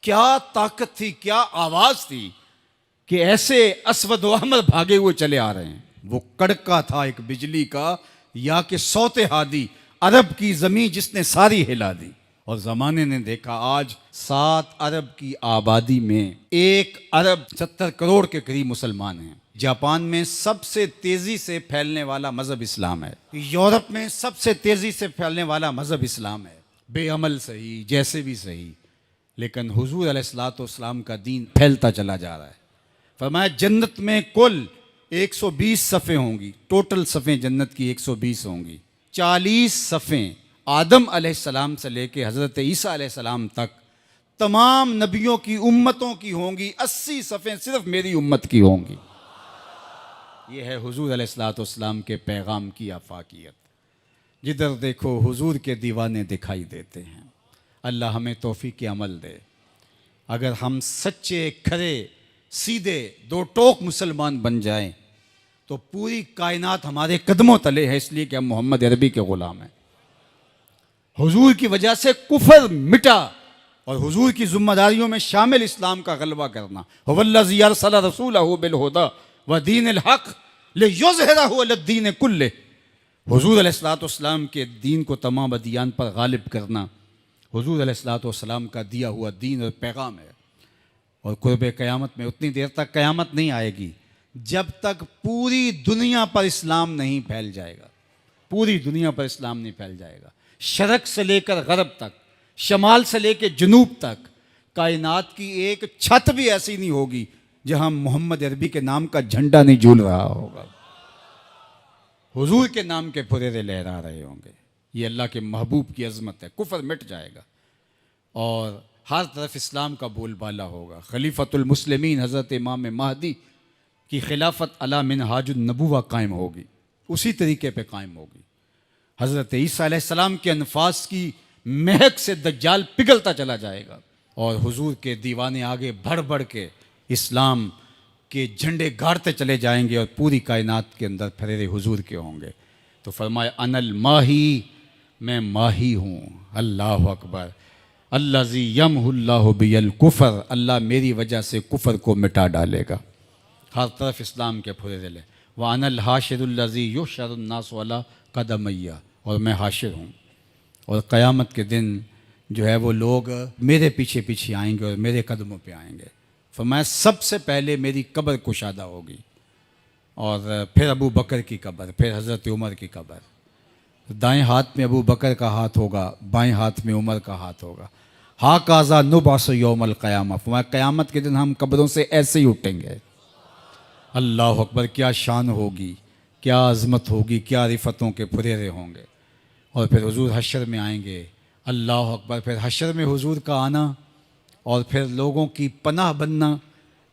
क्या ताकत थी, क्या आवाज थी कि ऐसे अस्वद व अहमर भागे हुए चले आ रहे हैं। वो कड़का था एक बिजली का, या कि सौते हादी अरब की जमीन जिसने सारी हिला दी। और जमाने ने देखा आज 7 अरब की आबादी में 1 अरब 70 करोड़ के करीब मुसलमान हैं। जापान में सबसे तेजी से फैलने वाला मजहब इस्लाम है। यूरोप में सबसे तेजी से फैलने वाला मजहब इस्लाम है। बेअमल सही, जैसे भी सही, लेकिन हुजूर अलैहिस्सलाम का दीन फैलता चला जा रहा है। फरमाया जन्नत में कुल 120 सफ़े होंगी, टोटल सफ़ें जन्नत की 120 होंगी। 40 सफ़ें आदम अलैहिस्सलाम से लेके हज़रत ईसा अलैहिस्सलाम तक तमाम नबियों की उम्मतों की होंगी। 80 सफ़ें सिर्फ मेरी उम्मत की होंगी। ये है हुजूर अलैहिस्सलाम के पैगाम की आफाकियत। जिधर देखो हुजूर के दीवाने दिखाई देते हैं। अल्लाह हमें तौफीक अमल दे। अगर हम सच्चे खरे सीधे 2 टोक मुसलमान बन जाएं तो पूरी कायनात हमारे कदमों तले है, इसलिए कि हम मोहम्मद अरबी के ग़ुलाम हैं। हुजूर की वजह से कुफर मिटा और हुजूर की जिम्मेदारियों में शामिल इस्लाम का गलबा करना। हुवल्लज़ी अरसला रसूलहु बिल हुदा व दीनिल हक़ लियुज़हिरहु अलद्दीन कुल्लिह। हुजूर अलैहिस्सलाम के दीन को तमाम अदियान पर गालिब करना हुजूर अलैहिस्सलाम का दिया हुआ दीन और पैगाम है। और कुर्ब क़यामत में उतनी देर तक क़यामत नहीं आएगी जब तक पूरी दुनिया पर इस्लाम नहीं फैल जाएगा। पूरी दुनिया पर इस्लाम नहीं फैल जाएगा। शरक से लेकर गरब तक, शमाल से लेकर जनूब तक कायनात की एक छत भी ऐसी नहीं होगी जहां मोहम्मद अरबी के नाम का झंडा नहीं झूल रहा होगा, हुजूर के नाम के फुरेरे लहरा रहे होंगे। ये अल्लाह के महबूब की अजमत है। कुफर मिट जाएगा और हर तरफ इस्लाम का बोलबाला होगा। खलीफतुल मुस्लिमीन हज़रत इमाम महदी की खिलाफत अला मिनहाजुन नबुवा कायम होगी, उसी तरीके पे कायम होगी। हज़रत ईसा अलैहिस्सलाम के अनफास की महक से दज्जाल पिघलता चला जाएगा और हुजूर के दीवाने आगे बढ़ बढ़ के इस्लाम के झंडे गाड़ते चले जाएंगे और पूरी कायनात के अंदर फरेरे हुजूर के होंगे। तो फरमाया अनल माही, मैं माही हूँ। अल्लाह अकबर। अल्लाज़ी यमहुल्लाहु बियल कुफर, अल्लाह मेरी वजह से कुफर को मिटा डालेगा। हर तरफ इस्लाम के फुरेरे ले। व अनल हाशिरुल्लज़ी युहशरुन्नासु अला कदमैया, और मैं हाशिर हूँ और क़यामत के दिन जो है वो लोग मेरे पीछे पीछे आएंगे और मेरे कदमों पे आएंगे। फरमाया सबसे पहले मेरी कब्र कुशादा होगी और फिर अबू बकर की कब्र, फिर हज़रत उमर की कब्र। दाएं हाथ में अबू बकर का हाथ होगा, बाएं हाथ में उमर का हाथ होगा। हा काज़ा नुबास यौमल क़यामा, फरमाया क़यामत के दिन हम कब्रों से ऐसे ही उठेंगे। अल्लाह अकबर। क्या शान होगी, क्या अज़मत होगी, क्या रिफ़तों के फुरेरे होंगे। और फिर हुजूर हशर में आएंगे। अल्लाह अकबर। फिर हशर में हुजूर का आना और फिर लोगों की पनाह बनना,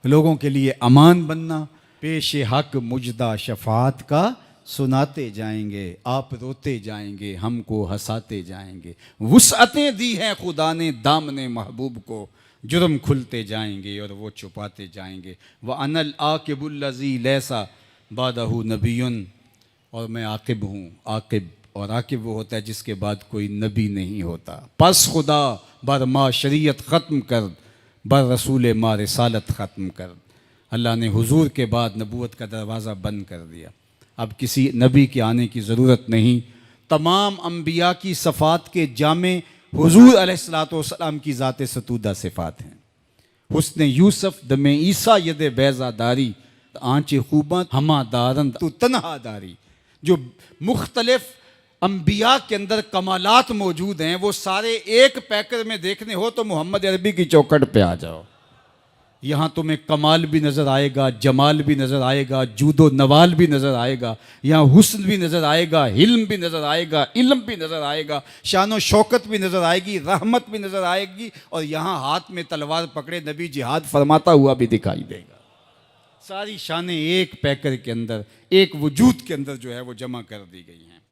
लोगों के लिए अमान बनना। पेश हक मुजदा शफात का सुनाते जाएंगे, आप रोते जाएंगे, हमको हंसाते जाएंगे। वुसअतें दी हैं खुदा ने दामने महबूब को, जुर्म खुलते जाएंगे और वो छुपाते जाएंगे। व अनल आकिबुल्लज़ी लैसा बादहु नबियुन, और मैं आकिब हूँ। आकिब, और आकिब वो होता है जिसके बाद कोई नबी नहीं होता। पस खुदा बर मा शरीयत ख़त्म कर, बर रसूल मा रिसालत ख़त्म कर। अल्लाह ने हुजूर के बाद नबूवत का दरवाज़ा बंद कर दिया। अब किसी नबी के आने की ज़रूरत नहीं। तमाम अम्बिया की सफ़ात के जामे हुजूर अलैहिस्सलाम की ज़ात सतूदा सिफ़ात हैं। हुस्न यूसुफ दमे ईसा यद बैज़ादारी, आँचे खूबा हमा दारन तू तन्हादारी। जो मुख्तलिफ अम्बिया के अंदर कमालात मौजूद हैं वो सारे एक पैकर में देखने हो तो मोहम्मद अरबी की चौखट पे आ जाओ। यहाँ तुम्हें कमाल भी नज़र आएगा, जमाल भी नज़र आएगा, जूदो नवाल भी नज़र आएगा। यहाँ हुस्न भी नज़र आएगा, हिल्म भी नज़र आएगा, इल्म भी नज़र आएगा, शान व शौकत भी नज़र आएगी, रहमत भी नज़र आएगी। और यहाँ हाथ में तलवार पकड़े नबी जिहाद फरमाता हुआ भी दिखाई देगा। सारी शानें एक पैकर के अंदर, एक वजूद के अंदर जो है वो जमा कर दी गई हैं।